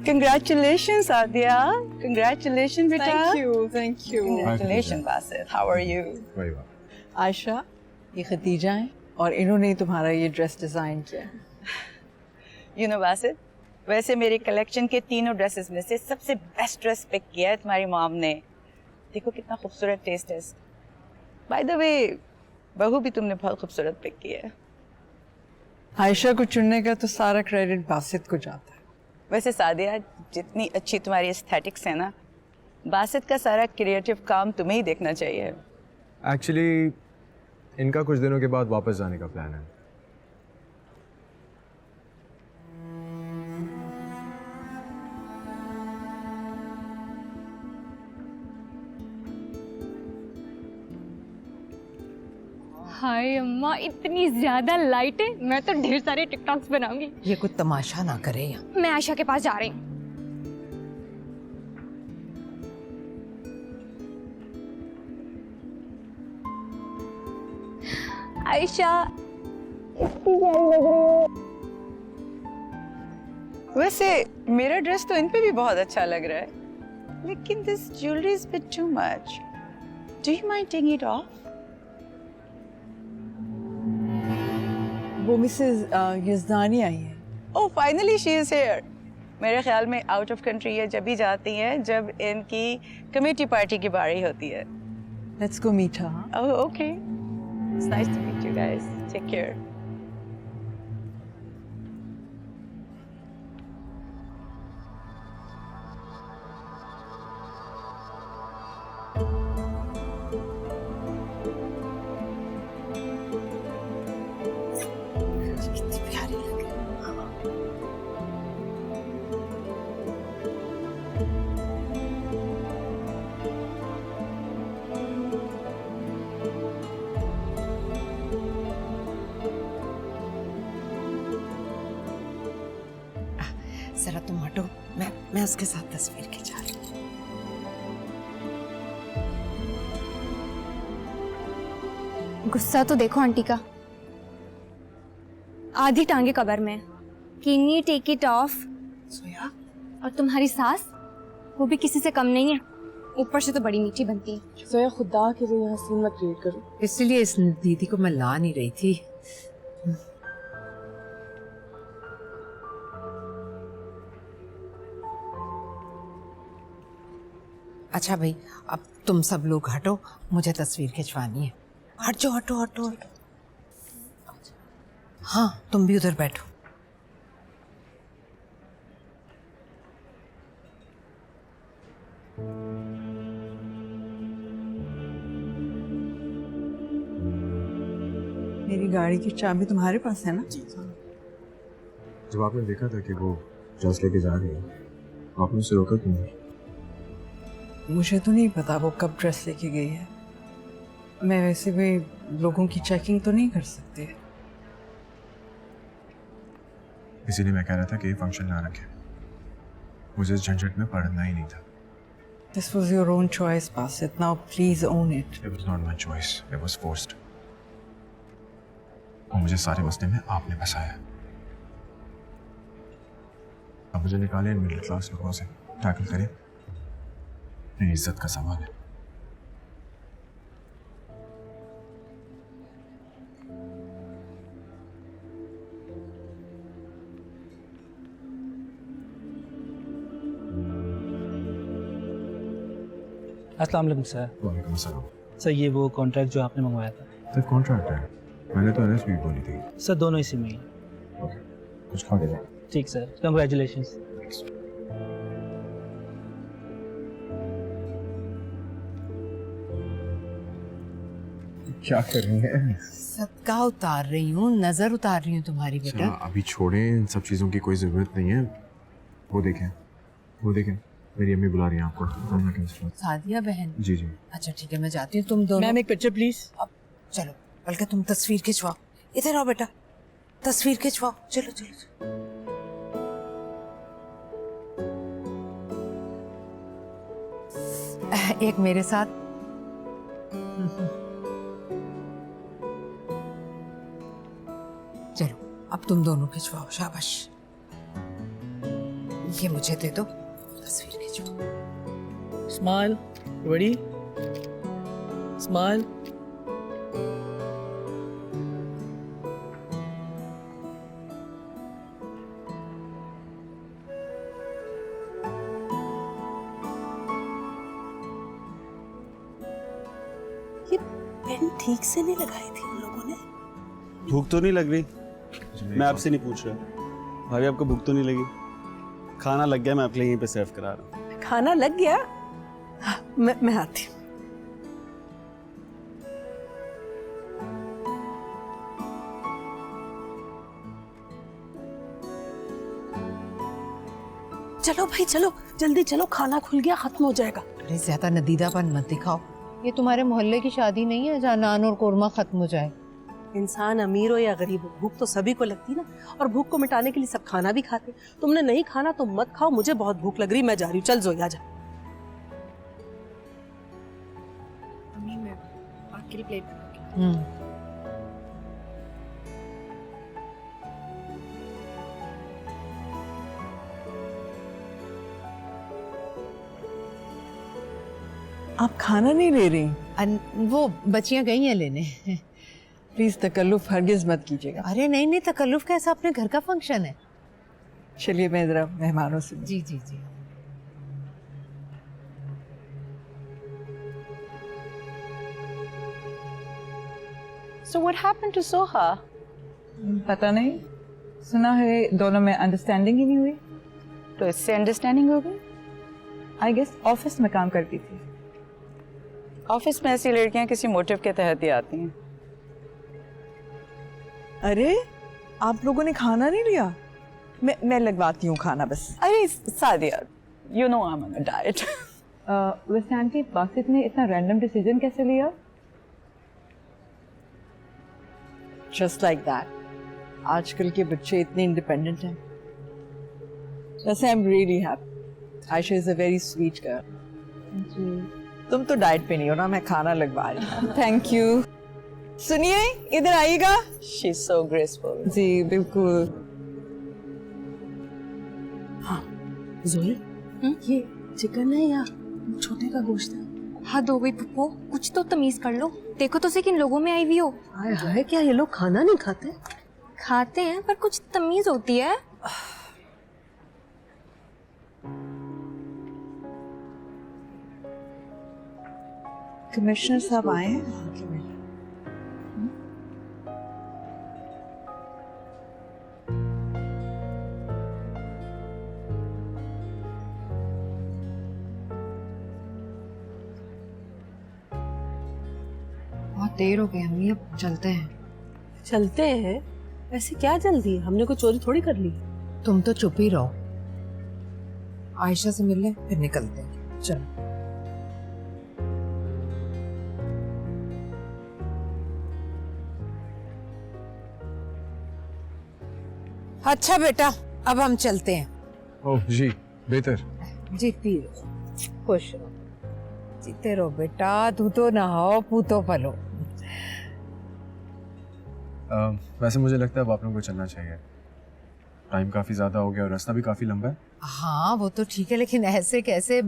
Congratulations, Adya. Congratulations, beta. Thank you. Congratulations, Basit. How are you? Very well. Ayesha, ये Khadija है और इन्होंने ही तुम्हारा ये ड्रेस डिजाइन किया है। You know, Basit, वैसे मेरे कलेक्शन के तीनों ड्रेसेस में से सबसे बेस्ट ड्रेस पिक किया है तुम्हारी मॉम ने। देखो कितना खूबसूरत टेस्ट है। बाय द वे, बहू भी तुमने बहुत खूबसूरत पिक की है। आयशा को चुनने का तो सारा क्रेडिट बासित को जाता है। वैसे सादिया, जितनी अच्छी तुम्हारी एस्थेटिक्स है ना, बासित का सारा क्रिएटिव काम तुम्हें ही देखना चाहिए। एक्चुअली इनका कुछ दिनों के बाद वापस जाने का प्लान है। हाय अम्मा, इतनी ज्यादा लाइट है, मैं तो ढेर सारे टिकटॉक्स बनाऊंगी। ये कुछ तमाशा ना करे यहाँ। मैं आयशा के पास जा रही हूँ। आयशा, वैसे मेरा ड्रेस तो इन पे भी बहुत अच्छा लग रहा है, लेकिन this jewellery is bit too much. Do you mind taking it of? वो मिसेस यज़दानी आई है। ओह, फाइनली शी इज हियर। मेरे ख्याल में आउट ऑफ कंट्री ये जब भी जाती हैं जब इनकी कमेटी पार्टी की बारी होती है। Let's go meet her. Oh, okay. It's nice to meet you guys. Take care. जरा तुम हटो, मैं उसके साथ तस्वीर खिंचा रही हूँ। गुस्सा तो देखो आंटी का, आधी टांगे कबर में। Can you take it off? सोया, और तुम्हारी सास, वो भी किसी से कम नहीं है, ऊपर से तो बड़ी मीठी बनती है। सोया, खुदा के लिए हसीन मत क्रिएट करो। इसलिए इस दीदी को मैं ला नहीं रही थी। अच्छा भाई, अब तुम सब लोग हटो, मुझे तस्वीर खिंचवानी है। हट जाओ, हटो हटो हटो। हाँ, तुम भी उधर बैठो। मेरी गाड़ी की चाबी तुम्हारे पास है ना? जब आपने देखा था कि वो ड्रेस लेके जा रही है, आपने उसे रोका क्यों नहीं? मुझे तो नहीं पता वो कब ड्रेस लेके गई है। मैं वैसे भी लोगों की चेकिंग तो नहीं कर सकती। इसीलिए मैं कह रहा था कि ये फंक्शन ना रखें। मुझे इस झंझट में पढ़ना ही नहीं था। This was your own choice, Basit. Now please own it. It was not my choice. It was forced. और मुझे सारे मसले में आपने फंसाया। अब मुझे निकाले इन मिडिल क्लास लोगों से, टैकल करें। मेरी इज्जत का सवाल है। अस्सलाम वालेकुम सर। वालेकुम अस्सलाम। सर, ये वो कॉन्ट्रैक्ट जो आपने मंगवाया था। सर, कॉन्ट्रैक्ट है। मैंने तो एनएसपी बोली थी। सर, दोनों इसी में ही। ओके, कुछ खा के जाओ। ठीक सर, कंग्रेचुलेशंस। क्या कर रही है? सदका उतार रही हूँ, नजर उतार रही हूँ तुम्हारी बेटा। अभी छोड़ें, इन सब चीज़ों की कोई ज़रूरत नहीं है। वो देखें, मेरी अम्मी बुला रही हैं आपको। सादिया बहन? जी जी। अच्छा ठीक है, मैं जाती हूँ। तुम दोनों मैम एक पिक्चर प्लीज। अब चलो, बल्कि तुम तस्वीर खिंचवाओ। इधर आओ बेटा, तस्वीर खिंचवाओ। चलो चलो चलो। एक मेरे साथ। चलो, अब तुम दोनों खिंचवाओ। शाबाश। ये मुझे दे दो, तस्वीर खींचो। Smile, ready, smile. ये पेन ठीक से नहीं लगाई थी उन लोगों ने। भूख तो नहीं लग रही? मैं आपसे नहीं पूछ रहा। भाभी आपको भूख तो नहीं लगी? खाना लग गया, मैं आपके लिए यहीं पे सर्व करा रहा हूँ। खाना लग गया? हाँ, मैं आती हूँ। चलो भाई चलो, जल्दी चलो, खाना खुल गया, खत्म हो जाएगा। अरे ज्यादा नदीदापन मत दिखाओ, ये तुम्हारे मोहल्ले की शादी नहीं है जहाँ नान और कोरमा खत्म हो जाए। इंसान अमीर हो या गरीब हो, भूख तो सभी को लगती ना, और भूख को मिटाने के लिए सब खाना भी खाते। तुमने नहीं खाना तो मत खाओ, मुझे बहुत भूख लग रही, मैं जा रही हूँ। चल जोया जा। मम्मी मैं आपके लिए प्लेट आप खाना नहीं ले रही? वो बच्चियां गई हैं लेने। प्लीज तकल्लुफ हरगिज मत कीजिएगा। अरे नहीं नहीं, तकल्लुफ कैसा, अपने घर का फंक्शन है। चलिए मैं जरा मेहमानों से जी जी जी। So what happened to Soha? पता नहीं, सुना है दोनों में अंडरस्टैंडिंग ही नहीं हुई। तो इससे अंडरस्टैंडिंग हो गई? आई गेस ऑफिस में काम करती थी। ऑफिस में ऐसी लड़कियां किसी मोटिव के तहत ही आती हैं। अरे आप लोगों ने खाना नहीं लिया? मैं लगवाती हूँ खाना बस। अरे Sadia, you know I'm on a diet. वैसे आंटी, बासित ने इतना रैंडम डिसीजन कैसे लिया? Just like that. आजकल के बच्चे इतने इंडिपेंडेंट हैं। वैसे I am really happy. Ayesha is a very sweet girl. तुम तो डाइट पे नहीं हो ना, मैं खाना लगवा रही हूँ। Thank you. सुनिए, इधर आइएगा। She's so graceful. जी बिल्कुल। जोई, ये चिकन है या छोटे का गोश्त है? हद हो गई पप्पू, कुछ तो तमीज कर लो। देखो तो सही किन लोगों में आई हुई हो। हाय हाय, क्या ये लोग खाना नहीं खाते? खाते हैं पर कुछ तमीज होती है। कमिश्नर साहब आए हैं। बहुत देर हो गई अम्मी, अब चलते हैं। चलते हैं? ऐसे क्या जल्दी है? हमने कोई चोरी थोड़ी कर ली। तुम तो चुप ही रहो, आयशा से मिलने फिर निकलते हैं। चलो। अच्छा बेटा, अब हम चलते हैं। ओह जी, बेहतर। जीती रहो, खुश रहो, जीते रहो बेटा, दूधो नहाओ पूतो पलो। वैसे मुझे लगता है अब आप लोगों को चलना चाहिए। टाइम काफ़ी ज़्यादा हो गया और रास्ता भी काफ़ी लंबा है। हाँ वो तो ठीक है, लेकिन ऐसे कैसे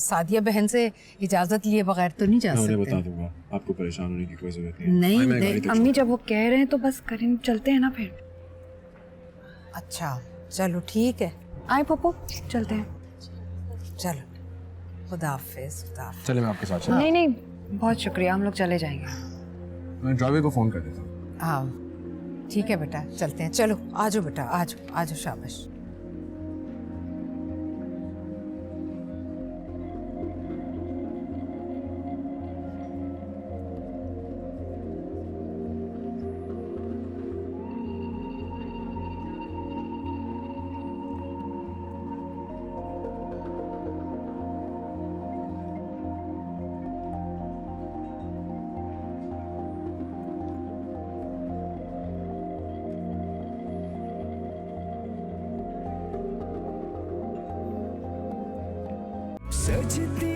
सादिया बहन से इजाजत लिए बगैर तो नहीं जा मैं उन्हें सकते। बता दूंगा, आपको परेशान होने की कोई जरूरत नहीं है। नहीं, मैं गाड़ी तक अम्मी जब वो कह रहे हैं तो बस करें, चलते हैं ना फिर। अच्छा चलो ठीक है, आए पप्पू, चलते हैं। चलो खुदा हाफिज, खुदा हाफिज। चले, मैं आपके साथ चलूं। नहीं नहीं, बहुत शुक्रिया, हम लोग चले जाएंगे। मैं ड्राइवर को फ़ोन कर देता हूँ। हाँ ठीक है बेटा, चलते हैं। चलो आजो बेटा, आजो आजो, शाबाश। सजती